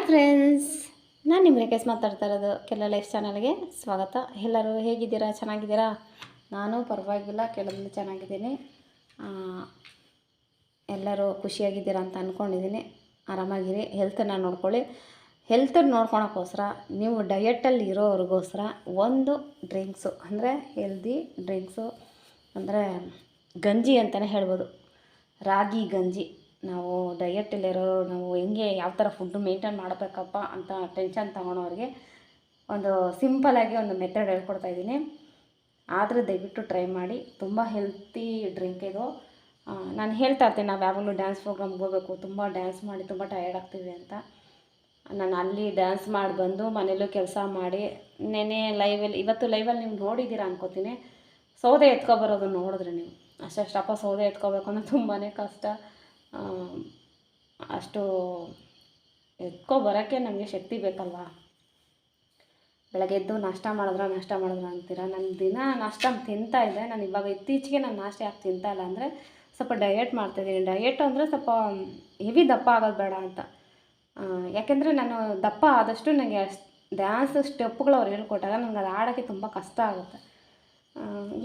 Friends, ನಾನು ನಿಮ್ಮ ರೇಖೇಶ್ ಮಾತಾಡ್ತಾ ಇರೋದು. ಕೆಲ ಲೈಫ್ ಚಾನಲ್ಗೆ ಸ್ವಾಗತ. ಎಲ್ಲರೂ ಹೇಗಿದ್ದೀರಾ? ಚೆನ್ನಾಗಿದ್ದೀರಾ? ನಾನು ಪರವಾಗಿಲ್ಲ, ಕೆಲವೊಂದು ಚೆನ್ನಾಗಿದ್ದೀನಿ. ಎಲ್ಲರೂ ಖುಷಿಯಾಗಿದ್ದೀರಾ ಅಂತ ಅಂದ್ಕೊಂಡಿದ್ದೀನಿ. ಆರಾಮಾಗಿರಿ, ಹೆಲ್ತನ್ನು ನೋಡ್ಕೊಳ್ಳಿ. ಹೆಲ್ತನ್ನು ನೋಡ್ಕೊಳಕ್ಕೋಸ್ಕರ ನೀವು ಡಯಟಲ್ಲಿ ಇರೋರಿಗೋಸ್ಕರ ಒಂದು ಡ್ರಿಂಕ್ಸು ಅಂದರೆ ಹೆಲ್ದಿ ಡ್ರಿಂಕ್ಸು ಅಂದರೆ ಗಂಜಿ ಅಂತಲೇ ಹೇಳ್ಬೋದು. ರಾಗಿ ಗಂಜಿ. ನಾವು ಡಯಟಲ್ಲಿರೋ ನಾವು ಹೆಂಗೆ ಯಾವ ಥರ ಫುಡ್ಡು ಮೇಂಟೈನ್ ಮಾಡಬೇಕಪ್ಪ ಅಂತ ಟೆನ್ಷನ್ ತೊಗೊಳೋರಿಗೆ ಒಂದು ಸಿಂಪಲಾಗಿ ಒಂದು ಮೆಥಡ್ ಹೇಳ್ಕೊಡ್ತಾಯಿದ್ದೀನಿ. ಆದರೆ ದಯವಿಟ್ಟು ಟ್ರೈ ಮಾಡಿ. ತುಂಬ ಹೆಲ್ತಿ ಡ್ರಿಂಕ್ ಇದು. ನಾನು ಹೇಳ್ತಾ ಇರ್ತೀನಿ, ನಾವು ಯಾವಾಗಲೂ ಡ್ಯಾನ್ಸ್ ಪ್ರೋಗ್ರಾಮ್ಗೆ ಹೋಗಬೇಕು, ತುಂಬ ಡ್ಯಾನ್ಸ್ ಮಾಡಿ ತುಂಬ ಟಯರ್ಡ್ ಆಗ್ತೀವಿ ಅಂತ. ನಾನು ಅಲ್ಲಿ ಡ್ಯಾನ್ಸ್ ಮಾಡಿ ಬಂದು ಮನೇಲೂ ಕೆಲಸ ಮಾಡಿ ನೆನೆ ಇವತ್ತು ಲೈವಲ್ಲಿ ನೀವು ನೋಡಿದ್ದೀರಾ ಅನ್ಕೋತೀನಿ. ಸೌದೆ ಎತ್ಕೊಬರೋದು ನೋಡಿದ್ರೆ ನೀವು ಅಷ್ಟಪ್ಪ ಸೌದೆ ಎತ್ಕೋಬೇಕು ಅನ್ನೋ ತುಂಬಾ ಕಷ್ಟ. ಅಷ್ಟು ಬರೋಕ್ಕೆ ನಮಗೆ ಶಕ್ತಿ ಬೇಕಲ್ವಾ. ಬೆಳಗ್ಗೆ ಎದ್ದು ನಾಷ್ಟ ಮಾಡಿದ್ರ ಅಂತೀರ. ನನ್ನ ದಿನ ನಾಷ್ಟ ತಿಂತಾಯಿದ್ದೆ. ನಾನು ಇವಾಗ ಇತ್ತೀಚೆಗೆ ನಾನು ನಾಷ್ಟ ಯಾಕೆ ತಿಂತಾಯಿಲ್ಲ ಅಂದರೆ ಸ್ವಲ್ಪ ಡಯಟ್ ಮಾಡ್ತಾಯಿದ್ದೀನಿ. ಡಯಟ್ ಅಂದರೆ ಸ್ವಲ್ಪ ಹೆವಿ ದಪ್ಪ ಆಗೋದು ಬೇಡ ಅಂತ. ಯಾಕೆಂದರೆ ನಾನು ದಪ್ಪ ಆದಷ್ಟು ನನಗೆ ಡ್ಯಾನ್ಸ್ ಸ್ಟೆಪ್ಗಳು ಅವ್ರು ಹೇಳ್ಕೊಟ್ಟಾಗ ನನಗೆ ಅದು ಆಡೋಕ್ಕೆ ತುಂಬ ಕಷ್ಟ ಆಗುತ್ತೆ.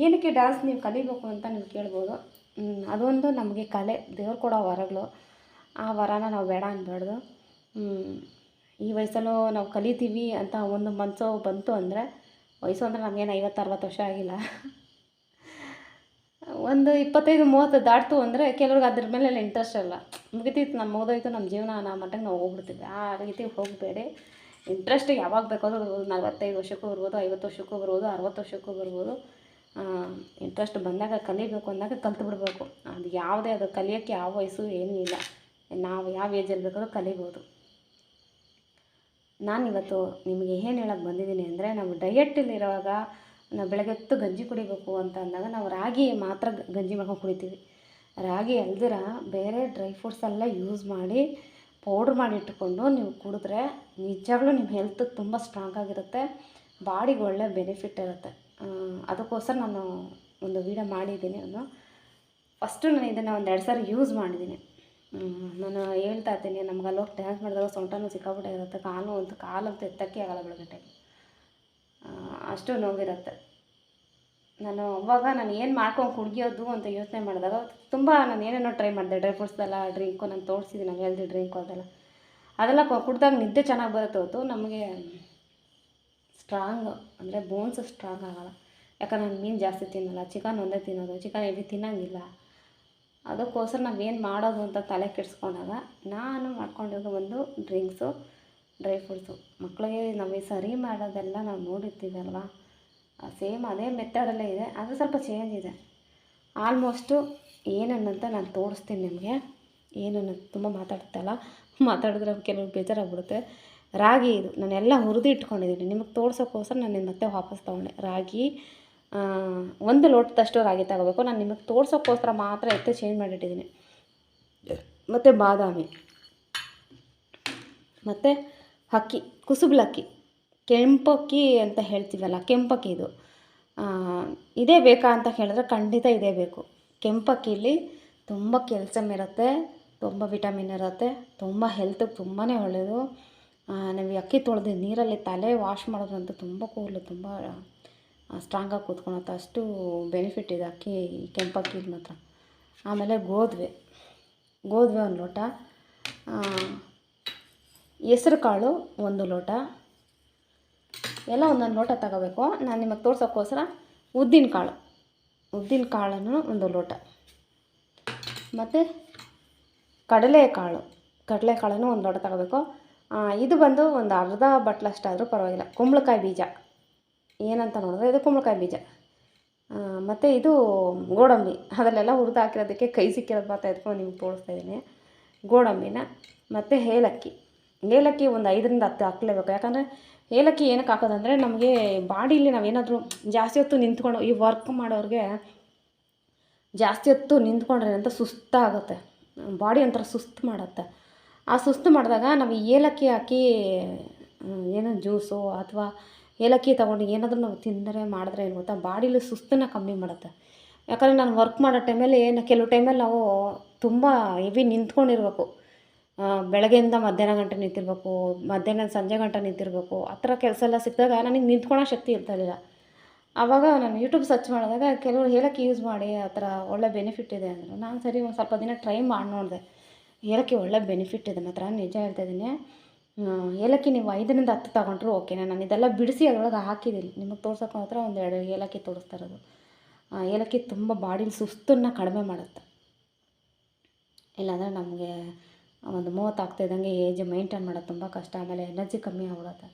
ಏನಕ್ಕೆ ಡ್ಯಾನ್ಸ್ ನೀವು ಕಲಿಬೇಕು ಅಂತ ನೀವು ಕೇಳ್ಬೋದು. ಅದೊಂದು ನಮಗೆ ಕಲೆ, ದೇವ್ರು ಕೊಡೋ ವರಗಳು. ಆ ವರನ ನಾವು ಬೇಡ ಅನ್ಬಾರ್ದು. ಈ ವಯಸ್ಸಲ್ಲೂ ನಾವು ಕಲಿತೀವಿ ಅಂತ ಒಂದು ಮನಸ್ಸು ಬಂತು ಅಂದರೆ, ವಯಸ್ಸು ಅಂದರೆ ನಮಗೇನು 50-60 ವರ್ಷ ಆಗಿಲ್ಲ, ಒಂದು 25-30 ದಾಟ್ತು ಅಂದರೆ ಕೆಲವ್ರಿಗೆ ಅದ್ರ ಮೇಲೆಲ್ಲ ಇಂಟ್ರೆಸ್ಟ್ ಇಲ್ಲ. ಮುಗಿತೈತೆ, ನಮ್ಮ ಓದೋಯ್ತು, ನಮ್ಮ ಜೀವನ ಅನ್ನೋ ಮಟ್ಟಿಗೆ ನಾವು ಹೋಗ್ಬಿಡ್ತೀವಿ. ಆ ರೀತಿ ಹೋಗಬೇಡಿ. ಇಂಟ್ರೆಸ್ಟ್ ಯಾವಾಗ ಬೇಕಾದ್ರೂ 45 ವರ್ಷಕ್ಕೂ ಬರ್ಬೋದು, 50 ವರ್ಷಕ್ಕೂ ಬರ್ಬೋದು, 60 ವರ್ಷಕ್ಕೂ ಬರ್ಬೋದು. ಇಂಟ್ರೆಸ್ಟ್ ಬಂದಾಗ ಕಲಿಬೇಕು ಅಂದಾಗ ಕಲ್ತು ಬಿಡಬೇಕು. ಅದು ಯಾವುದೇ ಅದು ಕಲಿಯೋಕ್ಕೆ ಯಾವ ವಯಸ್ಸು ಏನೂ ಇಲ್ಲ. ನಾವು ಯಾವ ಏಜಲ್ಲಿ ಬೇಕಾದ್ರೂ ಕಲಿಬೋದು. ನಾನಿವತ್ತು ನಿಮಗೆ ಏನು ಹೇಳೋಕ್ಕೆ ಬಂದಿದ್ದೀನಿ ಅಂದರೆ, ನಾವು ಡಯಟಲ್ಲಿರುವಾಗ ನಾವು ಬೆಳಗ್ಗೆ ಹೊತ್ತು ಗಂಜಿ ಕುಡಿಬೇಕು ಅಂತ ಅಂದಾಗ ನಾವು ರಾಗಿ ಮಾತ್ರ ಗಂಜಿ ಮಾಡ್ಕೊಂಡು ಕುಡಿತೀವಿ. ರಾಗಿ ಅಲ್ದಿರ ಬೇರೆ ಡ್ರೈ ಫ್ರೂಟ್ಸ್ ಎಲ್ಲ ಯೂಸ್ ಮಾಡಿ ಪೌಡ್ರ್ ಮಾಡಿ ಇಟ್ಕೊಂಡು ನೀವು ಕುಡಿದ್ರೆ ನಿಜವಾಗ್ಲೂ ನಿಮ್ಮ ಹೆಲ್ತ್ ತುಂಬ ಸ್ಟ್ರಾಂಗ್ ಆಗಿರುತ್ತೆ. ಬಾಡಿಗೆ ಒಳ್ಳೆ ಬೆನಿಫಿಟ್ ಇರುತ್ತೆ. ಅದಕ್ಕೋಸ್ಕರ ನಾನು ಒಂದು ವೀಡಿಯೋ ಮಾಡಿದ್ದೀನಿ. ಫಸ್ಟು ನಾನು ಇದನ್ನು 2 ಸಾರಿ ಯೂಸ್ ಮಾಡಿದ್ದೀನಿ. ನಾನು ಹೇಳ್ತಾ ಇರ್ತೀನಿ, ನಮ್ಗೆ ಅಲ್ಲೋಗಿ ಡ್ಯಾನ್ಸ್ ಮಾಡಿದಾಗ ಸೊಂಟನೂ ಸಿಕ್ಕಾಬಿಟ್ಟೆ ಇರುತ್ತೆ, ಕಾಲಂತೂ ಎತ್ತಕ್ಕೆ ಆಗಲ್ಲ ಬೆಳಗ್ಗೆ ಅಷ್ಟು ನೋವಿರುತ್ತೆ. ನಾನು ಏನು ಮಾಡ್ಕೊಂಡು ಕುಡಿಯೋದು ಅಂತ ಯೋಚನೆ ಮಾಡಿದಾಗ ತುಂಬ ನಾನು ಏನೇನೋ ಟ್ರೈ ಮಾಡಿದೆ. ಡ್ರೈ ಫ್ರೂಟ್ಸ್ದೆಲ್ಲ ಡ್ರಿಂಕು ನಾನು ತೋರಿಸಿದ್ದೀನಿ, ನಾವು ಹೆಲ್ದಿ ಡ್ರಿಂಕು ಅದೆಲ್ಲ ಕುಡಿದಾಗ ನಿದ್ದೆ ಚೆನ್ನಾಗಿ ಬರುತ್ತೆ ಹೊತ್ತು ನಮಗೆ ಸ್ಟ್ರಾಂಗ್ ಅಂದರೆ ಬೋನ್ಸ್ ಸ್ಟ್ರಾಂಗ್ ಆಗೋಲ್ಲ. ಯಾಕಂದ್ರೆ ನಾನು ಮೀನು ಜಾಸ್ತಿ ತಿನ್ನಲ್ಲ, ಚಿಕನ್ ಒಂದೇ ತಿನ್ನೋದು, ಚಿಕನ್ ಹೆವಿ ತಿನ್ನೋಂಗಿಲ್ಲ. ಅದಕ್ಕೋಸ್ಕರ ನಾವೇನು ಮಾಡೋದು ಅಂತ ತಲೆ ಕೆಡಿಸ್ಕೊಂಡಾಗ ನಾನು ಮಾಡ್ಕೊಂಡಿರೋ ಒಂದು ಡ್ರಿಂಕ್ಸು, ಡ್ರೈ ಫ್ರೂಟ್ಸು. ಮಕ್ಕಳಿಗೆ ನಾವು ಸರಿ ಮಾಡೋದೆಲ್ಲ ನಾವು ನೋಡಿರ್ತೀವಲ್ವ, ಸೇಮ್ ಅದೇ ಮೆಥಡಲ್ಲೇ ಇದೆ, ಅದು ಸ್ವಲ್ಪ ಚೇಂಜ್ ಇದೆ. ಆಲ್ಮೋಸ್ಟು ಏನನ್ನಂತ ನಾನು ತೋರಿಸ್ತೀನಿ ನಿಮಗೆ. ಏನನ್ನು ತುಂಬ ಮಾತಾಡಿದ್ರೆ ಕೆಲವು ಬೇಜಾರಾಗ್ಬಿಡುತ್ತೆ. ರಾಗಿ ಇದು ನಾನೆಲ್ಲ ಹುರಿದು ಇಟ್ಕೊಂಡಿದ್ದೀನಿ. ನಿಮಗೆ ತೋರ್ಸೋಕ್ಕೋಸ್ಕರ ನಾನು ಮತ್ತೆ ವಾಪಸ್ ತೊಗೊಂಡೆ. ರಾಗಿ 1 ಲೋಟದಷ್ಟು ರಾಗಿ ತಗೋಬೇಕು. ನಾನು ನಿಮಗೆ ತೋರ್ಸೋಕ್ಕೋಸ್ಕರ ಮಾತ್ರ ಚೇಂಜ್ ಮಾಡಿಟ್ಟಿದ್ದೀನಿ. ಮತ್ತು ಬಾದಾಮಿ, ಮತ್ತು ಅಕ್ಕಿ, ಕುಸುಬಲಕ್ಕಿ, ಕೆಂಪಕ್ಕಿ ಅಂತ ಹೇಳ್ತೀವಲ್ಲ, ಕೆಂಪಕ್ಕಿ ಇದು. ಇದೇ ಬೇಕಾ ಅಂತ ಹೇಳಿದ್ರೆ ಖಂಡಿತ ಇದೇ ಬೇಕು. ಕೆಂಪಕ್ಕಿಲಿ ತುಂಬ ಕ್ಯಾಲ್ಸಿಯಮ್ ಇರುತ್ತೆ, ತುಂಬ ವಿಟಮಿನ್ ಇರುತ್ತೆ, ತುಂಬ ಹೆಲ್ತಿಗೆ ತುಂಬಾ ಒಳ್ಳೆಯದು. ನಾವು ಅಕ್ಕಿ ತೊಳೆದು ನೀರಲ್ಲಿ ತಲೆ ವಾಶ್ ಮಾಡೋದ್ರಂತೂ ತುಂಬ ಕೂದಲು ತುಂಬ ಸ್ಟ್ರಾಂಗಾಗಿ ಕೂತ್ಕೊಳುತ್ತೆ. ಅಷ್ಟು ಬೆನಿಫಿಟ್ ಇದೆ ಕೆಂಪಕ್ಕಿಲಿ ಮಾತ್ರ. ಆಮೇಲೆ ಗೋಧಿ 1 ಲೋಟ, ಹೆಸ್ರು ಕಾಳು 1 ಲೋಟ, ಎಲ್ಲ 1 ಲೋಟ ತಗೋಬೇಕು. ನಾನು ನಿಮಗೆ ತೋರ್ಸೋಕ್ಕೋಸ್ಕರ ಉದ್ದಿನ ಕಾಳನ್ನು 1 ಲೋಟ, ಮತ್ತು ಕಡಲೆಕಾಳನ್ನು 1 ಲೋಟ ತಗೋಬೇಕು. ಇದು ಬಂದು ಒಂದು ಅರ್ಧ ಬಟ್ಲಷ್ಟಾದರೂ ಪರವಾಗಿಲ್ಲ. ಕುಂಬಳಕಾಯಿ ಬೀಜ ಏನಂತ ನೋಡಿದ್ರೆ ಇದು ಕುಂಬಳಕಾಯಿ ಬೀಜ. ಮತ್ತು ಇದು ಗೋಡಂಬಿ, ಅದರಲ್ಲೆಲ್ಲ ಹುರಿದು ಹಾಕಿರೋದಕ್ಕೆ ಕೈ ಸಿಕ್ಕಿರೋದು ಮಾತ್ರ ಎತ್ಕೊಂಡು ನಿಮ್ಗೆ ತೋರಿಸ್ತಾಯಿದ್ದೀನಿ. ಗೋಡಂಬಿನ ಮತ್ತು ಏಲಕ್ಕಿ ಒಂದು 5-10 ಹಾಕಲೇಬೇಕು. ಯಾಕಂದರೆ ಏಲಕ್ಕಿ ಏನಕ್ಕೆ ಹಾಕೋದಂದರೆ, ನಮಗೆ ಬಾಡೀಲಿ ನಾವೇನಾದರೂ ಜಾಸ್ತಿ ಹೊತ್ತು ನಿಂತ್ಕೊಂಡು ಈ ವರ್ಕ್ ಮಾಡೋರಿಗೆ ಜಾಸ್ತಿ ಹೊತ್ತು ನಿಂತ್ಕೊಂಡ್ರೆ ಅಂತ ಸುಸ್ತಾಗುತ್ತೆ, ಬಾಡಿ ಒಂಥರ ಸುಸ್ತು ಮಾಡುತ್ತೆ. ಆ ಸುಸ್ತು ಮಾಡಿದಾಗ ನಾವು ಏಲಕ್ಕಿ ಹಾಕಿ ಏನೋ ಜ್ಯೂಸು ಅಥವಾ ಏಲಕ್ಕಿ ತೊಗೊಂಡು ಏನಾದರೂ ನಾವು ಮಾಡಿದ್ರೆ ಏನು ಗೊತ್ತಾ, ಬಾಡಿಲಿ ಸುಸ್ತನ್ನು ಕಮ್ಮಿ ಮಾಡುತ್ತೆ. ಯಾಕಂದರೆ ನಾನು ವರ್ಕ್ ಮಾಡೋ ಟೈಮಲ್ಲಿ ಕೆಲವು ಟೈಮಲ್ಲಿ ನಾವು ತುಂಬ ಹೆವಿ ನಿಂತ್ಕೊಂಡಿರ್ಬೇಕು. ಬೆಳಗ್ಗೆಯಿಂದ ಮಧ್ಯಾಹ್ನ ಗಂಟೆ ನಿಂತಿರ್ಬೇಕು, ಮಧ್ಯಾಹ್ನ ಸಂಜೆ ಗಂಟೆ ನಿಂತಿರಬೇಕು. ಆ ಥರ ಕೆಲಸ ಎಲ್ಲ ಸಿಕ್ಕಿದಾಗ ನನಗೆ ನಿಂತ್ಕೊಳ್ಳೋ ಶಕ್ತಿ ಇರ್ತಾಯಿರಲಿಲ್ಲ. ಆವಾಗ ನಾನು ಯೂಟ್ಯೂಬ್ ಸರ್ಚ್ ಮಾಡಿದಾಗ ಕೆಲವರು ಏಲಕ್ಕಿ ಯೂಸ್ ಮಾಡಿ ಆ ಥರ ಒಳ್ಳೆ ಬೆನಿಫಿಟ್ ಇದೆ ಅಂದರು. ನಾನು ಸರಿ ಒಂದು ಸ್ವಲ್ಪ ದಿನ ಟ್ರೈ ಮಾಡಿ ನೋಡಿದೆ. ಏಲಕ್ಕಿ ಒಳ್ಳೆ ಬೆನಿಫಿಟ್ ಇದೆ ಮಾತ್ರ, ನಿಜ ಹೇಳ್ತಾ ಇದ್ದೀನಿ. ಏಲಕ್ಕಿ ನೀವು 5ರಿಂದ 10 ತಗೊಂಡ್ರು ಓಕೆನಾ. ನಾನು ಇದೆಲ್ಲ ಬಿಡಿಸಿ ಅದರೊಳಗೆ ಹಾಕಿದ್ದೀನಿ. ನಿಮಗೆ ತೋರ್ಸೋಕೆ ಮಾತ್ರ 1-2 ಏಲಕ್ಕಿ ತೋರಿಸ್ತಾ ಇರೋದು. ಏಲಕ್ಕಿ ತುಂಬ ಬಾಡಿಲಿ ಸುಸ್ತನ್ನು ಕಡಿಮೆ ಮಾಡುತ್ತೆ. ಇಲ್ಲಾಂದರೆ ನಮಗೆ ಒಂದು 30 ಆಗ್ತಾಯಿದ್ದಂಗೆ ಏಜ್ ಮೇಂಟೈನ್ ಮಾಡೋದು ತುಂಬ ಕಷ್ಟ. ಆಮೇಲೆ ಎನರ್ಜಿ ಕಮ್ಮಿ ಆಗ್ಬಿಡುತ್ತೆ.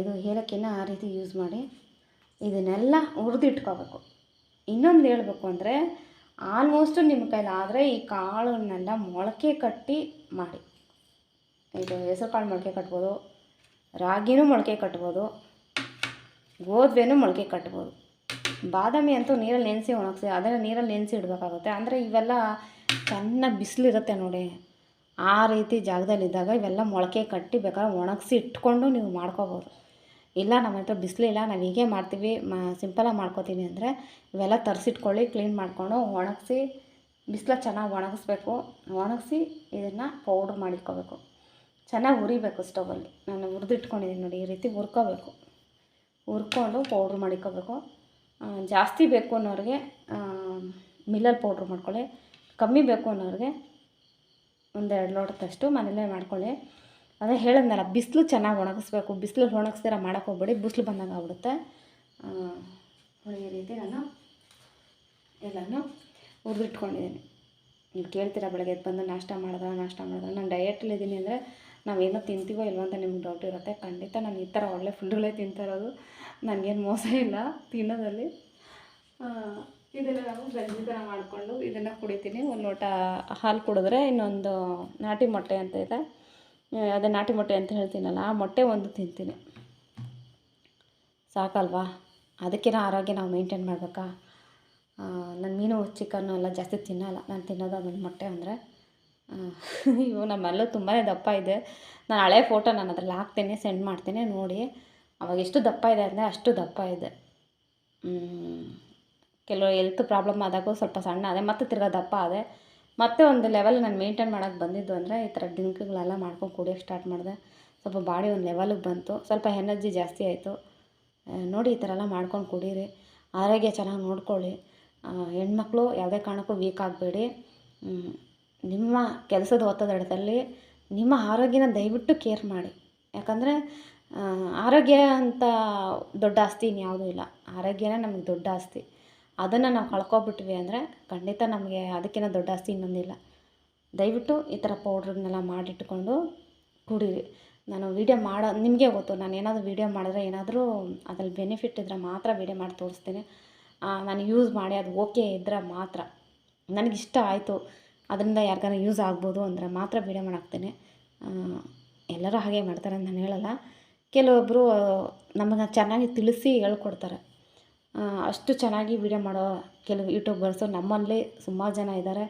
ಇದು ಏಲಕ್ಕಿನ ಆ ರೀತಿ ಯೂಸ್ ಮಾಡಿ ಇದನ್ನೆಲ್ಲ ಹುರಿದಿಟ್ಕೋಬೇಕು. ಇನ್ನೊಂದು ಹೇಳಬೇಕು ಅಂದರೆ ಆಲ್ಮೋಸ್ಟು ನಿಮ್ಮ ಕೈಲಾದರೆ ಈ ಕಾಳನ್ನೆಲ್ಲ ಮೊಳಕೆ ಕಟ್ಟಿ ಮಾಡಿ. ಇದು ಹೆಸರು ಕಾಳು ಮೊಳಕೆ ಕಟ್ಬೋದು, ರಾಗಿನೂ ಮೊಳಕೆ ಕಟ್ಬೋದು, ಗೋಧುವೆನೂ ಮೊಳಕೆ ಕಟ್ಬೋದು. ಬಾದಾಮಿ ಅಂತೂ ನೀರಲ್ಲಿ ನೆನೆಸಿ ಒಣಗಿಸಿ ಅದನ್ನು ನೀರಲ್ಲಿ ನೆನೆಸಿ ಇಡಬೇಕಾಗುತ್ತೆ. ಅಂದರೆ ಇವೆಲ್ಲ ಚೆನ್ನಾಗಿ ಬಿಸಿಲಿರುತ್ತೆ ನೋಡಿ, ಆ ರೀತಿ ಜಾಗದಲ್ಲಿದ್ದಾಗ ಇವೆಲ್ಲ ಮೊಳಕೆ ಕಟ್ಟಿ ಬೇಕಾದ್ರೆ ಒಣಗಿಸಿ ಇಟ್ಕೊಂಡು ನೀವು ಮಾಡ್ಕೋಬೋದು. ಇಲ್ಲ ನಮ್ಮ ಹತ್ರ ಬಿಸಿಲಿಲ್ಲ, ನಾವು ಹೀಗೆ ಮಾಡ್ತೀವಿ, ಸಿಂಪಲಾಗಿ ಮಾಡ್ಕೋತೀನಿ ಅಂದರೆ ಇವೆಲ್ಲ ತರಿಸಿಟ್ಕೊಳ್ಳಿ. ಕ್ಲೀನ್ ಮಾಡಿಕೊಂಡು ಒಣಗಿಸಿ ಬಿಸಿಲಾಗ ಚೆನ್ನಾಗಿ ಒಣಗಿಸ್ಬೇಕು. ಒಣಗಿಸಿ ಇದನ್ನು ಪೌಡ್ರ್ ಮಾಡಿಟ್ಕೋಬೇಕು. ಚೆನ್ನಾಗಿ ಹುರಿಬೇಕು ಸ್ಟವಲ್ಲಿ. ನಾನು ಹುರಿದಿಟ್ಕೊಂಡಿದ್ದೀನಿ ನೋಡಿ, ಈ ರೀತಿ ಹುರ್ಕೋಬೇಕು. ಹುರ್ಕೊಂಡು ಪೌಡ್ರ್ ಮಾಡಿಕೋಬೇಕು. ಜಾಸ್ತಿ ಬೇಕು ಅನ್ನೋರಿಗೆ ಮಿಲ್ಲಲ್ಲಿ ಪೌಡ್ರ್ ಮಾಡ್ಕೊಳ್ಳಿ. ಕಮ್ಮಿ ಬೇಕು ಅನ್ನೋರಿಗೆ 1-2 ಲೋಟದಷ್ಟು ಮನೇಲೇ ಮಾಡ್ಕೊಳ್ಳಿ. ಅದೇ ಹೇಳಿದ್ನಲ್ಲ, ಬಿಸಿಲು ಚೆನ್ನಾಗಿ ಒಣಗಿಸ್ಬೇಕು. ಬಿಸಿಲಲ್ಲಿ ಒಣಗಿಸ್ದಿರ ಮಾಡೋಕ್ಕೆ ಹೋಗ್ಬೇಡಿ, ಬಿಸಿಲು ಬಂದಾಗ ಆಗ್ಬಿಡುತ್ತೆ. ಈ ರೀತಿ ನಾನು ಎಲ್ಲನೂ ಹುರಿದಿಟ್ಕೊಂಡಿದ್ದೀನಿ. ನೀವು ಕೇಳ್ತೀರಾ ಬೆಳಗ್ಗೆ ಎದ್ದು ಬಂದು ನಾಷ್ಟ ಮಾಡಿದ್ರೆ. ನಾನು ಡಯಟಲ್ಲಿದ್ದೀನಿ ಅಂದರೆ ನಾವೇನೋ ತಿಂತೀವೋ ಇಲ್ವೋ ಅಂತ ನಿಮ್ಗೆ ಡೌಟ್ ಇರುತ್ತೆ. ಖಂಡಿತ ನಾನು ಈ ಥರ ಒಳ್ಳೆ ಫುಡ್ಗಳೇ ತಿಂತಾ ಇರೋದು. ನನಗೇನು ಮೋಸ ಇಲ್ಲ ತಿನ್ನೋದಲ್ಲಿ. ಇದನ್ನು ನಾವು ಗಂಜಿ ಥರ ಮಾಡಿಕೊಂಡು ಇದನ್ನು ಕುಡಿತೀನಿ. 1 ಲೋಟ ಹಾಲು ಕುಡಿದ್ರೆ ಇನ್ನೊಂದು ನಾಟಿ ಮೊಟ್ಟೆ ಅಂತ ಇದೆ, ಅದೇ ನಾಟಿ ಮೊಟ್ಟೆ ಅಂತ ಹೇಳ್ತೀನಲ್ಲ, ಆ ಮೊಟ್ಟೆ 1 ತಿಂತೀನಿ. ಸಾಕಲ್ವಾ? ಅದಕ್ಕಿಂತ ಆರೋಗ್ಯ ನಾವು ಮೇಂಟೈನ್ ಮಾಡಬೇಕಾ? ನಾನು ಮೀನು ಚಿಕನ್ನು ಎಲ್ಲ ಜಾಸ್ತಿ ತಿನ್ನಲ್ಲ. ನಾನು ತಿನ್ನೋದು ಅದೊಂದು ಮೊಟ್ಟೆ ಅಂದರೆ. ಇವು ನಮ್ಮಲ್ಲೂ ತುಂಬಾ ದಪ್ಪ ಇದೆ. ನಾನು ಹಳೆ ಫೋಟೋ ನಾನು ಅದ್ರಲ್ಲಿ ಹಾಕ್ತೀನಿ, ಸೆಂಡ್ ಮಾಡ್ತೀನಿ ನೋಡಿ. ಅವಾಗ ಎಷ್ಟು ದಪ್ಪ ಇದೆ ಅಂದರೆ ಅಷ್ಟು ದಪ್ಪ ಇದೆ. ಕೆಲವು ಹೆಲ್ತ್ ಪ್ರಾಬ್ಲಮ್ ಆದಾಗೂ ಸ್ವಲ್ಪ ಸಣ್ಣ ಆದೆ, ಮತ್ತು ತಿರ್ಗಾ ದಪ್ಪ ಆದೆ. ಮತ್ತೆ ಒಂದು ಲೆವೆಲ್ ನಾನು ಮೇಂಟೈನ್ ಮಾಡೋಕ್ಕೆ ಬಂದಿದ್ದು ಅಂದರೆ ಈ ಥರ ಡ್ರಿಂಕ್ಗಳೆಲ್ಲ ಮಾಡ್ಕೊಂಡು ಕುಡಿಯೋಕ್ಕೆ ಸ್ಟಾರ್ಟ್ ಮಾಡಿದೆ. ಸ್ವಲ್ಪ ಬಾಡಿ ಒಂದು ಲೆವೆಲಿಗೆ ಬಂತು, ಸ್ವಲ್ಪ ಎನರ್ಜಿ ಜಾಸ್ತಿ ಆಯಿತು. ನೋಡಿ ಈ ಥರ ಎಲ್ಲ ಮಾಡ್ಕೊಂಡು ಕುಡೀರಿ. ಆರೋಗ್ಯ ಚೆನ್ನಾಗಿ ನೋಡ್ಕೊಳ್ಳಿ. ಹೆಣ್ಮಕ್ಳು ಯಾವುದೇ ಕಾರಣಕ್ಕೂ ವೀಕ್ ಆಗಬೇಡಿ. ನಿಮ್ಮ ಕೆಲಸದ ಒತ್ತಡದಲ್ಲಿ ನಿಮ್ಮ ಆರೋಗ್ಯನ ದಯವಿಟ್ಟು ಕೇರ್ ಮಾಡಿ. ಯಾಕಂದರೆ ಆರೋಗ್ಯ ಅಂತ ದೊಡ್ಡ ಆಸ್ತಿ ಇನ್ಯಾವುದೂ ಇಲ್ಲ. ಆರೋಗ್ಯನೇ ನಮಗೆ ದೊಡ್ಡ ಆಸ್ತಿ. ಅದನ್ನು ನಾವು ಕಳ್ಕೊಬಿಟ್ವಿ ಅಂದರೆ ಖಂಡಿತ ನಮಗೆ ಅದಕ್ಕಿಂತ ದೊಡ್ಡ ಆಸ್ತಿ ಇನ್ನೊಂದಿಲ್ಲ. ದಯವಿಟ್ಟು ಈ ಥರ ಪೌಡ್ರನ್ನೆಲ್ಲ ಮಾಡಿಟ್ಕೊಂಡು ಕುಡೀರಿ. ನಾನು ವೀಡಿಯೋ ನಿಮಗೆ ಗೊತ್ತು, ನಾನು ಏನಾದರೂ ವೀಡಿಯೋ ಮಾಡಿದ್ರೆ ಏನಾದರೂ ಅದ್ರಲ್ಲಿ ಬೆನಿಫಿಟ್ ಇದ್ದರೆ ಮಾತ್ರ ವೀಡಿಯೋ ಮಾಡಿ ತೋರಿಸ್ತೀನಿ. ನಾನು ಯೂಸ್ ಮಾಡಿ ಅದು ಓಕೆ ಇದ್ದರೆ ಮಾತ್ರ, ನನಗಿಷ್ಟ ಆಯಿತು, ಅದರಿಂದ ಯಾರಿಗಾರ ಯೂಸ್ ಆಗ್ಬೋದು ಅಂದರೆ ಮಾತ್ರ ವೀಡಿಯೋ ಮಾಡಾಕ್ತೀನಿ. ಎಲ್ಲರೂ ಹಾಗೆ ಮಾಡ್ತಾರೆ ಅಂತ ನಾನು ಹೇಳಲ್ಲ. ಕೆಲವೊಬ್ಬರು ನಮಗೆ ಚೆನ್ನಾಗಿ ತಿಳಿಸಿ ಹೇಳ್ಕೊಡ್ತಾರೆ. ಅಷ್ಟು ಚೆನ್ನಾಗಿ ವೀಡಿಯೋ ಮಾಡೋ ಕೆಲವು ಯೂಟ್ಯೂಬರ್ಸು ನಮ್ಮಲ್ಲಿ ಸುಮಾರು ಜನ ಇದ್ದಾರೆ.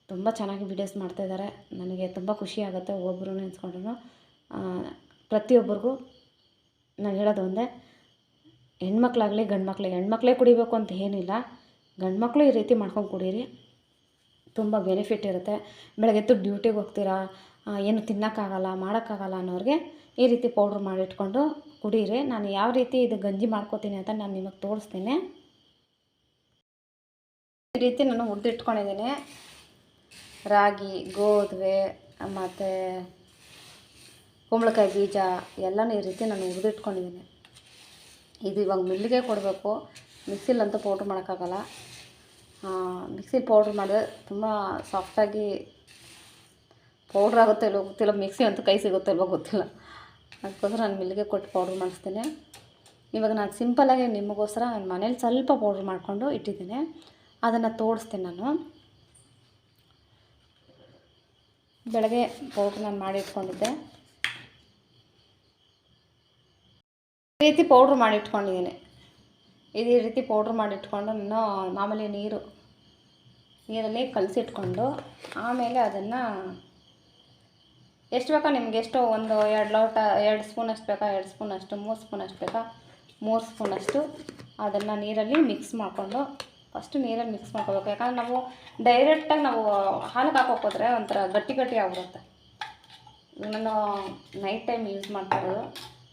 ತುಂಬ ಚೆನ್ನಾಗಿ ವೀಡಿಯೋಸ್ ಮಾಡ್ತಾಯಿದ್ದಾರೆ. ನನಗೆ ತುಂಬ ಖುಷಿ ಆಗುತ್ತೆ ಒಬ್ಬರು ನೆನೆಸ್ಕೊಂಡ್ರು. ಪ್ರತಿಯೊಬ್ಬರಿಗೂ ನಾನು ಹೇಳೋದು ಒಂದೇ, ಹೆಣ್ಮಕ್ಳಾಗಲಿ ಹೆಣ್ಮಕ್ಳೇ ಕುಡಿಬೇಕು ಅಂತ ಏನಿಲ್ಲ. ಗಂಡು ಮಕ್ಕಳು ಈ ರೀತಿ ಮಾಡ್ಕೊಂಡು ಕುಡೀರಿ, ತುಂಬ ಬೆನಿಫಿಟ್ ಇರುತ್ತೆ. ಬೆಳಗ್ಗೆ ಎದ್ದು ಡ್ಯೂಟಿಗೆ ಹೋಗ್ತೀರಾ, ಏನು ತಿನ್ನೋಕ್ಕಾಗಲ್ಲ ಮಾಡೋಕ್ಕಾಗಲ್ಲ ಅನ್ನೋರಿಗೆ ಈ ರೀತಿ ಪೌಡ್ರ್ ಮಾಡಿಟ್ಕೊಂಡು ಕುಡೀರಿ. ನಾನು ಯಾವ ರೀತಿ ಇದು ಗಂಜಿ ಮಾಡ್ಕೋತೀನಿ ಅಂತ ನಾನು ನಿಮಗೆ ತೋರಿಸ್ತೀನಿ. ಈ ರೀತಿ ನಾನು ಹುರಿದಿಟ್ಕೊಂಡಿದ್ದೀನಿ. ರಾಗಿ, ಗೋಧುವೆ ಮತ್ತು ಕುಂಬಳಕಾಯಿ ಬೀಜ ಎಲ್ಲನೂ ಈ ರೀತಿ ನಾನು ಹುರಿದಿಟ್ಕೊಂಡಿದ್ದೀನಿ. ಇದು ಇವಾಗ ಮಿಲ್ಲಿಗೆ ಕೊಡಬೇಕು. ಮಿಕ್ಸಿಲಂತೂ ಪೌಡ್ರ್ ಮಾಡೋಕ್ಕಾಗಲ್ಲ. ಮಿಕ್ಸಿಲಿ ಪೌಡ್ರ್ ಮಾಡಿದ್ರೆ ತುಂಬ ಸಾಫ್ಟಾಗಿ ಪೌಡ್ರ್ ಆಗುತ್ತೆ ಇಲ್ಲವೋ ಗೊತ್ತಿಲ್ಲ. ಮಿಕ್ಸಿ ಅಂತೂ ಕೈ ಸಿಗುತ್ತೆ ಇಲ್ವೋ ಗೊತ್ತಿಲ್ಲ. ಅದಕ್ಕೋಸ್ಕರ ನಾನು ಮಿಲ್ಲಿಗೆ ಕೊಟ್ಟು ಪೌಡ್ರ್ ಮಾಡಿಸ್ತೀನಿ. ಇವಾಗ ನಾನು ಸಿಂಪಲ್ಲಾಗಿ ನಿಮಗೋಸ್ಕರ ನಾನು ಮನೇಲಿ ಸ್ವಲ್ಪ ಪೌಡ್ರ್ ಮಾಡಿಕೊಂಡು ಇಟ್ಟಿದ್ದೀನಿ, ಅದನ್ನು ತೋರಿಸ್ತೀನಿ. ನಾನು ಬೆಳಗ್ಗೆ ಪೌಡ್ರ್ ನಾನು ಮಾಡಿ ಇಟ್ಕೊಂಡಿದ್ದೆ. ಈ ರೀತಿ ಪೌಡ್ರ್ ಮಾಡಿಟ್ಕೊಂಡಿದ್ದೀನಿ. ಇದೇ ರೀತಿ ಪೌಡ್ರ್ ಮಾಡಿಟ್ಕೊಂಡು ನಾನು ಮಾಮೂಲಿ ನೀರಲ್ಲಿ ಕಲಸಿಟ್ಕೊಂಡು ಆಮೇಲೆ ಅದನ್ನು ಎಷ್ಟು ಬೇಕೋ ನಿಮ್ಗೆ ಎಷ್ಟು, 1-2 ಲೋಟ, 2 ಸ್ಪೂನಷ್ಟು ಬೇಕಾ 2 ಸ್ಪೂನಷ್ಟು, 3 ಸ್ಪೂನಷ್ಟು ಬೇಕಾ 3 ಸ್ಪೂನಷ್ಟು ಅದನ್ನು ನೀರಲ್ಲಿ ಮಿಕ್ಸ್ ಮಾಡಿಕೊಂಡು, ಫಸ್ಟು ನೀರಲ್ಲಿ ಮಿಕ್ಸ್ ಮಾಡ್ಕೋಬೇಕು. ಯಾಕಂದರೆ ನಾವು ಡೈರೆಕ್ಟಾಗಿ ನಾವು ಹಾಲಿಗೆ ಹಾಕೋಕ್ಕೋದ್ರೆ ಒಂಥರ ಗಟ್ಟಿ ಆಗ್ಬಿಡುತ್ತೆ. ನಾನು ನೈಟ್ ಟೈಮ್ ಯೂಸ್ ಮಾಡ್ತಾಯಿರೋದು,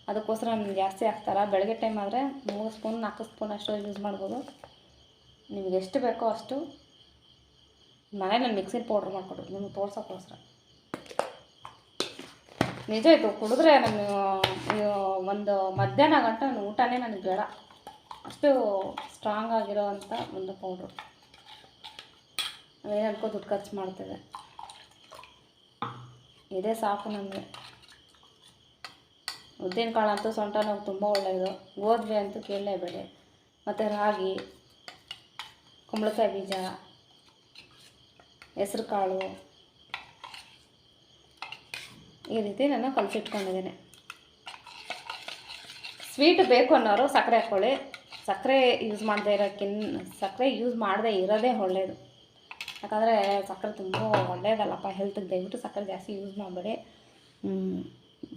ಅದಕ್ಕೋಸ್ಕರ ನಾನು ಜಾಸ್ತಿ ಹಾಕ್ತಾರ. ಬೆಳಗ್ಗೆ ಟೈಮ್ ಆದರೆ 3 ಸ್ಪೂನ್ 4 ಸ್ಪೂನ್ ಅಷ್ಟು ಯೂಸ್ ಮಾಡ್ಬೋದು. ನಿಮ್ಗೆ ಎಷ್ಟು ಬೇಕೋ ಅಷ್ಟು ಮನೇಲಿ ನಾನು ಮಿಕ್ಸಿಲಿ ಪೌಡ್ರ್ ಮಾಡಿಕೊಡ್ತೀನಿ ನಿಮ್ಗೆ ತೋರ್ಸೋಕ್ಕೋಸ್ಕರ. ನಿಜ ಇದು ಕುಡಿದ್ರೆ ನಾನು ಒಂದು ಮಧ್ಯಾಹ್ನ ಗಂಟ ನಾನು ಊಟನೇ ನನಗೆ ಬೇಡ, ಅಷ್ಟು ಸ್ಟ್ರಾಂಗ್ ಆಗಿರೋ ಅಂಥ ಒಂದು ಪೌಡ್ರು. ಅದೇನಕ್ಕೂ ದುಡ್ಡು ಖರ್ಚು ಮಾಡ್ತೇವೆ, ಇದೇ ಸಾಕು ನಮಗೆ. ಉದ್ದಿನ ಕಾಳು ಅಂತೂ ಸೊಂಟ ನೋವು ತುಂಬ ಒಳ್ಳೆಯದು, ಗೋಧಿ ಅಂತೂ ಕೇಳಲೇಬೇಡಿ. ಮತ್ತು ರಾಗಿ, ಕುಂಬಳಕಾಯಿ ಬೀಜ, ಹೆಸ್ರು ಕಾಳು, ಈ ರೀತಿ ನಾನು ಕಲಸಿಟ್ಕೊಂಡಿದ್ದೀನಿ. ಸ್ವೀಟ್ ಬೇಕು ಅನ್ನೋರು ಸಕ್ಕರೆ ಹಾಕ್ಕೊಳ್ಳಿ. ಸಕ್ಕರೆ ಯೂಸ್ ಮಾಡದೇ ಇರೋದೇ ಒಳ್ಳೆಯದು. ಯಾಕಂದರೆ ಸಕ್ಕರೆ ತುಂಬ ಒಳ್ಳೆಯದಲ್ಲಪ್ಪ ಹೆಲ್ತಿಗೆ. ದಯವಿಟ್ಟು ಸಕ್ಕರೆ ಜಾಸ್ತಿ ಯೂಸ್ ಮಾಡಬೇಡಿ.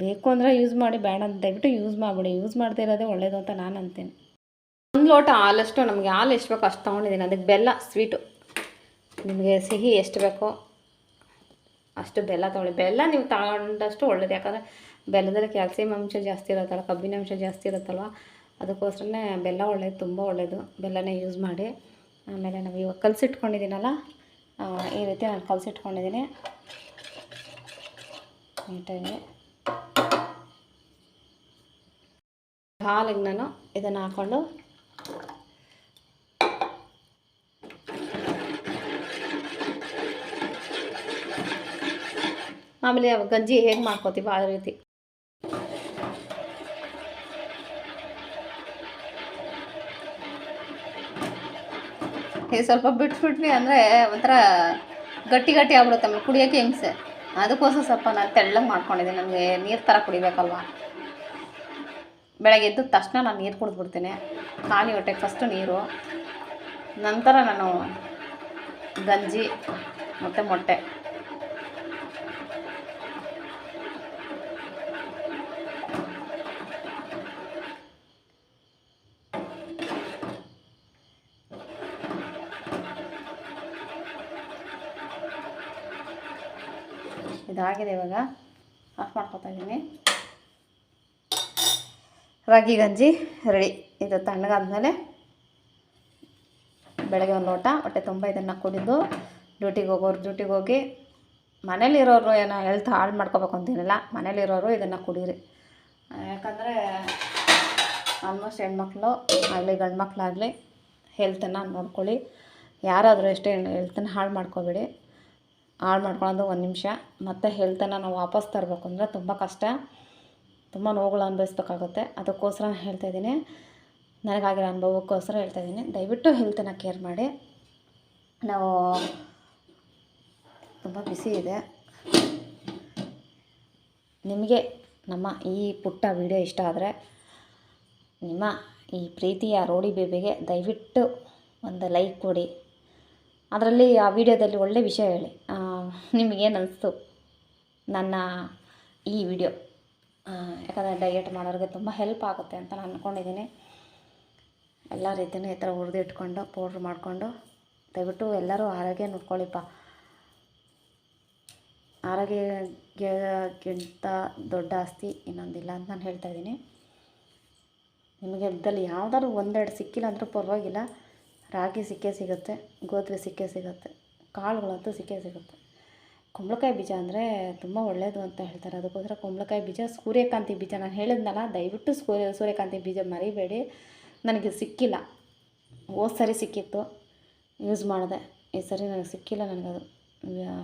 ಬೇಕು ಅಂದರೆ ಯೂಸ್ ಮಾಡಿ, ಬೇಡ ಅಂತ ದಯವಿಟ್ಟು ಯೂಸ್ ಮಾಡಬೇಡಿ. ಯೂಸ್ ಮಾಡದೇ ಇರೋದೇ ಒಳ್ಳೆಯದು ಅಂತ ನಾನು ಅಂತೀನಿ. 1 ಲೋಟ ಹಾಲಷ್ಟು, ನಮಗೆ ಹಾಲು ಎಷ್ಟು ಬೇಕೋ ಅಷ್ಟು ತೊಗೊಂಡಿದ್ದೀನಿ. ಅದಕ್ಕೆ ಬೆಲ್ಲ ಸ್ವೀಟು, ನಿಮಗೆ ಸಿಹಿ ಎಷ್ಟು ಬೇಕೋ ಅಷ್ಟು ಬೆಲ್ಲ ತೊಗೊಳ್ಳಿ. ಬೆಲ್ಲ ನೀವು ತಗೊಂಡಷ್ಟು ಒಳ್ಳೇದು, ಯಾಕಂದರೆ ಬೆಲ್ಲದಲ್ಲಿ ಕ್ಯಾಲ್ಸಿಯಂ ಅಂಶ ಜಾಸ್ತಿ ಇರುತ್ತಲ್ಲ, ಕಬ್ಬಿನ ಅಂಶ ಜಾಸ್ತಿ ಇರುತ್ತಲ್ವ, ಅದಕ್ಕೋಸ್ಕರನೇ ಬೆಲ್ಲ ಒಳ್ಳೇದು, ತುಂಬ ಒಳ್ಳೆಯದು. ಬೆಲ್ಲನೇ ಯೂಸ್ ಮಾಡಿ. ಆಮೇಲೆ ನಾವು ಇವಾಗ ಕಲಸಿಟ್ಕೊಂಡಿದ್ದೀನಲ್ಲ, ಈ ರೀತಿ ನಾನು ಕಲಸಿಟ್ಕೊಂಡಿದ್ದೀನಿ ನೀಟಾಗಿ. ಹಾಲಿಗೆ ನಾನು ಇದನ್ನು ಹಾಕ್ಕೊಂಡು ಆಮೇಲೆ ಗಂಜಿ ಹೇಗೆ ಮಾಡ್ಕೋತೀವೋ ಆ ರೀತಿ ಸ್ವಲ್ಪ ಬಿಟ್ಬಿಟ್ವಿ ಅಂದರೆ ಒಂಥರ ಗಟ್ಟಿ ಆಗ್ಬಿಡುತ್ತೆ, ಆಮೇಲೆ ಕುಡಿಯೋಕ್ಕೆ ಹಿಂಸೆ. ಅದಕ್ಕೋಸ್ಕರ ಸ್ವಲ್ಪ ನಾನು ತೆಳ್ಳಗೆ ಮಾಡ್ಕೊಂಡಿದ್ದೀನಿ. ನನಗೆ ನೀರು ಥರ ಕುಡಿಬೇಕಲ್ವ. ಬೆಳಗ್ಗೆ ಎದ್ದ ತಕ್ಷಣ ನಾನು ನೀರು ಕುಡಿದ್ಬಿಡ್ತೀನಿ, ಖಾಲಿ ಹೊಟ್ಟೆಗೆ ಫಸ್ಟು ನೀರು, ನಂತರ ನಾನು ಗಂಜಿ ಮತ್ತು ಮೊಟ್ಟೆ. ಇದಾಗಿದೆ, ಇವಾಗ ಆಫ್ ಮಾಡ್ಕೊತಾ ಇದ್ದೀನಿ. ರಾಗಿ ಗಂಜಿ ರೆಡಿ. ಇದು ತಣ್ಣಗಾದ್ಮೇಲೆ ಬೆಳಗ್ಗೆ 1 ಲೋಟ ಹೊಟ್ಟೆ ತುಂಬ ಇದನ್ನು ಕುಡಿದು ಡ್ಯೂಟಿಗೆ ಹೋಗೋರು ಡ್ಯೂಟಿಗೆ ಹೋಗಿ, ಮನೇಲಿರೋರು ಏನೋ ಹೆಲ್ತ್ ಹಾಳು ಮಾಡ್ಕೋಬೇಕು ಅಂತೇನಿಲ್ಲ, ಮನೇಲಿರೋರು ಇದನ್ನು ಕುಡೀರಿ. ಯಾಕಂದರೆ ಆಲ್ಮೋಸ್ಟ್ ಹೆಣ್ಮಕ್ಳು ಆಗಲಿ ಗಂಡು ಮಕ್ಕಳಾಗಲಿ ಹೆಲ್ತನ್ನು ನೋಡ್ಕೊಳ್ಳಿ. ಯಾರಾದರೂ ಎಷ್ಟೇ ಹೆಲ್ತನ್ನು ಹಾಳು ಮಾಡ್ಕೋಬೇಡಿ. ಹಾಳು ಮಾಡ್ಕೊಳ್ಳೋದು 1 ನಿಮಿಷ, ಮತ್ತು ಹೆಲ್ತನ್ನು ನಾವು ವಾಪಸ್ ತರಬೇಕು ಅಂದರೆ ತುಂಬ ಕಷ್ಟ, ತುಂಬ ನೋವುಗಳು ಅನುಭವಿಸ್ಬೇಕಾಗುತ್ತೆ. ಅದಕ್ಕೋಸ್ಕರ ಹೇಳ್ತಾಯಿದ್ದೀನಿ, ನನಗಾಗಿರೋ ಅನುಭವಕ್ಕೋಸ್ಕರ ಹೇಳ್ತಾಯಿದ್ದೀನಿ. ದಯವಿಟ್ಟು ಹೆಲ್ತನ್ನು ಕೇರ್ ಮಾಡಿ. ನಾವು ತುಂಬ ಬಿಸಿ ಇದೆ. ನಿಮಗೆ ನಮ್ಮ ಈ ಪುಟ್ಟ ವಿಡಿಯೋ ಇಷ್ಟ ಆದರೆ ನಿಮ್ಮ ಈ ಪ್ರೀತಿಯ ರೋಡಿ ಬೇಬಿಗೆ ದಯವಿಟ್ಟು ಒಂದು ಲೈಕ್ ಕೊಡಿ. ಅದರಲ್ಲಿ ಆ ವಿಡಿಯೋದಲ್ಲಿ ಒಳ್ಳೆ ವಿಷಯ ಹೇಳಿ, ನಿಮಗೇನು ಅನಿಸ್ತು ನನ್ನ ಈ ವಿಡಿಯೋ. ಯಾಕಂದರೆ ಡಯಟ್ ಮಾಡೋರಿಗೆ ತುಂಬ ಹೆಲ್ಪ್ ಆಗುತ್ತೆ ಅಂತ ನಾನು ಅಂದ್ಕೊಂಡಿದ್ದೀನಿ. ಎಲ್ಲ ರೀತಿಯೂ ಈ ಥರ ಹುರಿದು ಇಟ್ಕೊಂಡು ಪೌಡ್ರ್ ಮಾಡಿಕೊಂಡು ದಯವಿಟ್ಟು ಎಲ್ಲರೂ ಆರೋಗ್ಯ ನೋಡ್ಕೊಳ್ಳಿಪ್ಪ. ಆರೋಗ್ಯಕ್ಕಿಂತ ದೊಡ್ಡ ಆಸ್ತಿ ಇನ್ನೊಂದಿಲ್ಲ ಅಂತ ನಾನು ಹೇಳ್ತಾಯಿದ್ದೀನಿ. ನಿಮಗೆ ಇದ್ದಲ್ಲಿ ಯಾವುದಾದ್ರು 1-2 ಸಿಕ್ಕಿಲ್ಲ ಅಂದರೂ ಪರವಾಗಿಲ್ಲ, ರಾಗಿ ಸಿಕ್ಕೇ ಸಿಗುತ್ತೆ, ಗೋಧಿ ಸಿಕ್ಕೇ ಸಿಗುತ್ತೆ, ಕಾಳುಗಳಂತೂ ಸಿಕ್ಕೇ ಸಿಗುತ್ತೆ. ಕುಂಬಳಕಾಯಿ ಬೀಜ ಅಂದರೆ ತುಂಬ ಒಳ್ಳೆಯದು ಅಂತ ಹೇಳ್ತಾರೆ. ಅದಕ್ಕೋಸ್ಕರ ಕುಂಬಳಕಾಯಿ ಬೀಜ, ಸೂರ್ಯಕಾಂತಿ ಬೀಜ ನಾನು ಹೇಳಿದ್ನಲ್ಲ, ದಯವಿಟ್ಟು ಸೂರ್ಯಕಾಂತಿ ಬೀಜ ಮರಿಬೇಡಿ. ನನಗೆ ಸಿಕ್ಕಿಲ್ಲ, ಹೋದ ಸರಿ ಸಿಕ್ಕಿತ್ತು, ಯೂಸ್ ಮಾಡಿದೆ. ಈ ಸರಿ ನನಗೆ ಸಿಕ್ಕಿಲ್ಲ, ನನಗದು.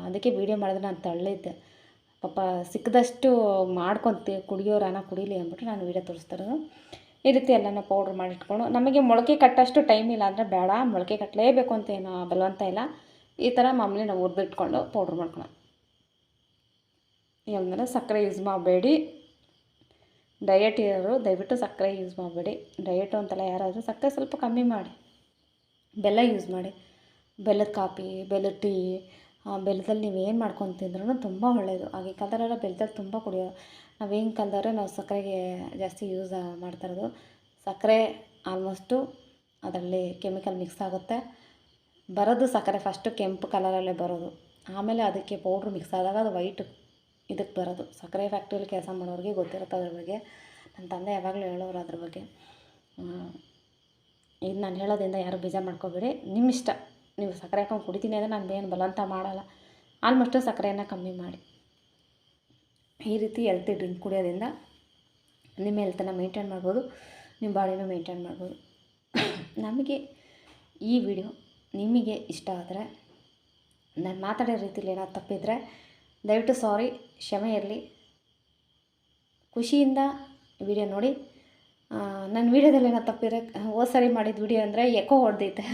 ಅದಕ್ಕೆ ವೀಡಿಯೋ ಮಾಡಿದ್ರೆ ನಾನು ತಳ್ಳಿದ್ದೆ. ಪಾಪ ಸಿಕ್ಕದಷ್ಟು ಕುಡಿಯೋರಾನ ಕುಡೀಲಿ ಅಂದ್ಬಿಟ್ಟು ನಾನು ವೀಡಿಯೋ ತೋರಿಸ್ತಿರೋದು. ಈ ರೀತಿ ಎಲ್ಲನೂ ಪೌಡ್ರ್ ಮಾಡಿಟ್ಕೊಂಡು, ನಮಗೆ ಮೊಳಕೆ ಕಟ್ಟೋಷ್ಟು ಟೈಮ್ ಇಲ್ಲ ಅಂದರೆ ಬೇಡ, ಮೊಳಕೆ ಕಟ್ಟಲೇಬೇಕು ಅಂತ ಏನೋ ಬಲವಂತ ಇಲ್ಲ. ಈ ಥರ ಮಾಮೂಲಿ ನಾವು ಹುರಿದಿಟ್ಕೊಂಡು ಪೌಡ್ರ್ ಮಾಡ್ಕೊಳ್ಳೋಣ. ಏನಂದರೆ ಸಕ್ಕರೆ ಯೂಸ್ ಮಾಡಬೇಡಿ. ಡಯಟ್ ಇರೋರು ದಯವಿಟ್ಟು ಸಕ್ಕರೆ ಯೂಸ್ ಮಾಡಬೇಡಿ. ಡಯಟು ಅಂತಲ್ಲ, ಯಾರಾದರೂ ಸಕ್ಕರೆ ಸ್ವಲ್ಪ ಕಮ್ಮಿ ಮಾಡಿ, ಬೆಲ್ಲ ಯೂಸ್ ಮಾಡಿ. ಬೆಲ್ಲದ ಕಾಫಿ, ಬೆಲ್ಲದ ಟೀ, ಬೆಲ್ಲದಲ್ಲಿ ನೀವು ಏನು ಮಾಡ್ಕೊಂಡು ತಿಂದ್ರೂ ತುಂಬ ಒಳ್ಳೆಯದು. ಆಗಿನ ಕಾಲದಲ್ಲೆಲ್ಲ ಬೆಲ್ಲದಲ್ಲಿ ತುಂಬ ಕುಡಿಯೋರು. ನಾವೇನು ಕಲ್ದವ್ರೆ ನಾವು ಸಕ್ಕರೆಗೆ ಜಾಸ್ತಿ ಯೂಸ್ ಮಾಡ್ತಾ ಇರೋದು. ಸಕ್ಕರೆ ಆಲ್ಮೋಸ್ಟು ಅದರಲ್ಲಿ ಕೆಮಿಕಲ್ ಮಿಕ್ಸ್ ಆಗುತ್ತೆ. ಬರೋದು ಸಕ್ಕರೆ ಫಸ್ಟು ಕೆಂಪು ಕಲರಲ್ಲೇ ಬರೋದು, ಆಮೇಲೆ ಅದಕ್ಕೆ ಪೌಡ್ರ್ ಮಿಕ್ಸ್ ಆದಾಗ ಅದು ವೈಟು ಇದಕ್ಕೆ ಬರೋದು. ಸಕ್ಕರೆ ಫ್ಯಾಕ್ಟ್ರಿಯಲ್ಲಿ ಕೆಲಸ ಮಾಡೋರಿಗೆ ಗೊತ್ತಿರುತ್ತೆ ಅದ್ರ ಬಗ್ಗೆ. ನನ್ನ ತಂದೆ ಯಾವಾಗಲೂ ಹೇಳೋರು ಅದ್ರ ಬಗ್ಗೆ. ಇದು ನಾನು ಹೇಳೋದ್ರಿಂದ ಯಾರೂ ಬೇಜಾರು ಮಾಡ್ಕೋಬೇಡಿ, ನಿಮ್ಮ ಇಷ್ಟ. ನೀವು ಸಕ್ಕರೆ ಹಾಕೊಂಡು ಕುಡಿತೀನಿ ಅಂದರೆ ನಾನು ಏನು ಬಲವಂತ ಮಾಡಲ್ಲ. ಆಲ್ಮೋಸ್ಟು ಸಕ್ಕರೆಯನ್ನು ಕಮ್ಮಿ ಮಾಡಿ. ಈ ರೀತಿ ಹೆಲ್ತಿ ಡ್ರಿಂಕ್ ಕುಡಿಯೋದ್ರಿಂದ ನಿಮ್ಮ ಹೆಲ್ತನ್ನು ಮೇಂಟೈನ್ ಮಾಡ್ಬೋದು, ನಿಮ್ಮ ಬಾಡಿನೂ ಮೇಂಟೈನ್ ಮಾಡ್ಬೋದು. ನಮಗೆ ಈ ವಿಡಿಯೋ ನಿಮಗೆ ಇಷ್ಟ ಆದರೆ, ನಾನು ಮಾತಾಡೋ ರೀತಿಲಿ ಏನಾದ್ರು ತಪ್ಪಿದರೆ ದಯವಿಟ್ಟು ಸಾರಿ, ಕ್ಷಮೆ ಇರಲಿ. ಖುಷಿಯಿಂದ ವಿಡಿಯೋ ನೋಡಿ. ನನ್ನ ವೀಡಿಯೋದಲ್ಲಿ ಏನೋ ತಪ್ಪಿದ್ರೆ, ಹೋದ ಸರಿ ಮಾಡಿದ ವಿಡಿಯೋ ಅಂದರೆ ಎಕೋ ಹೊಡೆದೈತೆ.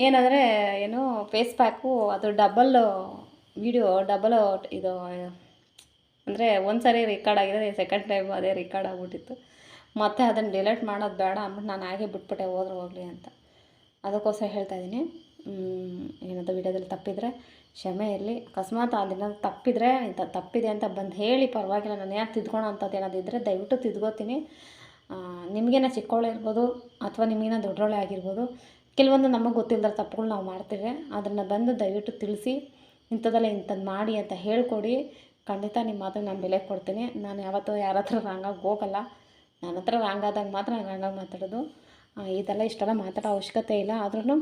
ಏನಂದರೆ ಫೇಸ್ ಪ್ಯಾಕು ಅದು ಡಬಲ್ ಇದು ಅಂದರೆ ಒಂದು ಸರಿ ರೆಕಾರ್ಡ್ ಆಗಿದೆ, ಸೆಕೆಂಡ್ ಟೈಮ್ ಅದೇ ರೆಕಾರ್ಡ್ ಆಗಿಬಿಟ್ಟಿತ್ತು. ಮತ್ತು ಅದನ್ನು ಡಿಲೀಟ್ ಮಾಡೋದು ಬೇಡ ಅಂದ್ಬಿಟ್ಟು ನಾನು ಹಾಗೆ ಬಿಟ್ಬಿಟ್ಟೆ, ಹೋದ್ರೆ ಹೋಗಲಿ ಅಂತ. ಅದಕ್ಕೋಸ್ಕರ ಹೇಳ್ತಾಯಿದ್ದೀನಿ. ಏನಾದರೂ ವಿಡಿಯೋದಲ್ಲಿ ತಪ್ಪಿದರೆ ಕ್ಷಮೆ ಇರಲಿ. ಅಕಸ್ಮಾತ್ ಅದೇನಾದ್ರು ತಪ್ಪಿದರೆ, ಇಂಥ ತಪ್ಪಿದೆ ಅಂತ ಬಂದು ಹೇಳಿ, ಪರವಾಗಿಲ್ಲ. ನಾನು ಯಾಕೆ ತಿದ್ಕೊಳೋ ಅಂಥದ್ದು ಏನಾದ್ರು ಇದ್ದರೆ ದಯವಿಟ್ಟು ತಿದ್ಕೋತೀನಿ. ನಿಮಗೇನೋ ಚಿಕ್ಕವಳೆ ಇರ್ಬೋದು ಅಥವಾ ನಿಮಗೇನೋ ದೊಡ್ಡವಳೆ ಆಗಿರ್ಬೋದು. ಕೆಲವೊಂದು ನಮಗೆ ಗೊತ್ತಿಲ್ಲದ ತಪ್ಪುಗಳು ನಾವು ಮಾಡ್ತೀವಿ. ಅದನ್ನು ಬಂದು ದಯವಿಟ್ಟು ತಿಳಿಸಿ, ಇಂಥದ್ದೆಲ್ಲ ಇಂಥದ್ದು ಮಾಡಿ ಅಂತ ಹೇಳ್ಕೊಡಿ. ಖಂಡಿತ ನಿಮ್ಮ ಮಾತಿಗೆ ನಾನು ಬೆಲೆ ಕೊಡ್ತೀನಿ. ನಾನು ಯಾವತ್ತೂ ಯಾರ ಹತ್ರ ರಾಂಗಾಗಿ ಹೋಗಲ್ಲ. ನನ್ನ ಹತ್ರ ರಾಂಗಾದಾಗ ಮಾತ್ರ ನಾನು ರಾಂಗಾಗಿ ಮಾತಾಡೋದು. ಇದೆಲ್ಲ ಇಷ್ಟೆಲ್ಲ ಮಾತಾಡೋ ಅವಶ್ಯಕತೆ ಇಲ್ಲ. ಆದ್ರೂ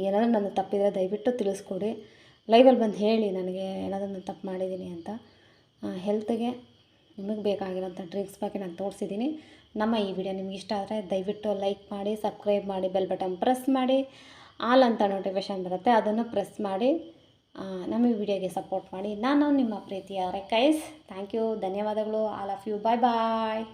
ಏನಾದರೂ ನನ್ನ ತಪ್ಪಿದರೆ ದಯವಿಟ್ಟು ತಿಳಿಸ್ಕೊಡಿ. ಲೈವಲ್ಲಿ ಬಂದು ಹೇಳಿ ನನಗೆ ಏನಾದರೂ ನಾನು ತಪ್ಪು ಮಾಡಿದ್ದೀನಿ ಅಂತ. ಹೆಲ್ತ್ಗೆ ನಿಮಗೆ ಬೇಕಾಗಿರೋಂಥ ಡ್ರಿಂಕ್ಸ್ ಬಗ್ಗೆ ನಾನು ತೋರಿಸಿದ್ದೀನಿ. ನಮ್ಮ ಈ ವಿಡಿಯೋ ನಿಮ್ಗೆ ಇಷ್ಟ ಆದರೆ ದಯವಿಟ್ಟು ಲೈಕ್ ಮಾಡಿ, ಸಬ್ಸ್ಕ್ರೈಬ್ ಮಾಡಿ, ಬೆಲ್ ಬಟನ್ ಪ್ರೆಸ್ ಮಾಡಿ, ಆಲ್ ಅಂತ ನೋಟಿಫಿಕೇಷನ್ ಬರುತ್ತೆ, ಅದನ್ನು ಪ್ರೆಸ್ ಮಾಡಿ ನಮ್ಮ ಈ ವಿಡಿಯೋಗೆ ಸಪೋರ್ಟ್ ಮಾಡಿ. ನಾನು ನಿಮ್ಮ ಪ್ರೀತಿಯ ರೇಖೈಸ್. ಥ್ಯಾಂಕ್ ಯು, ಧನ್ಯವಾದಗಳು. All of you. Bye bye.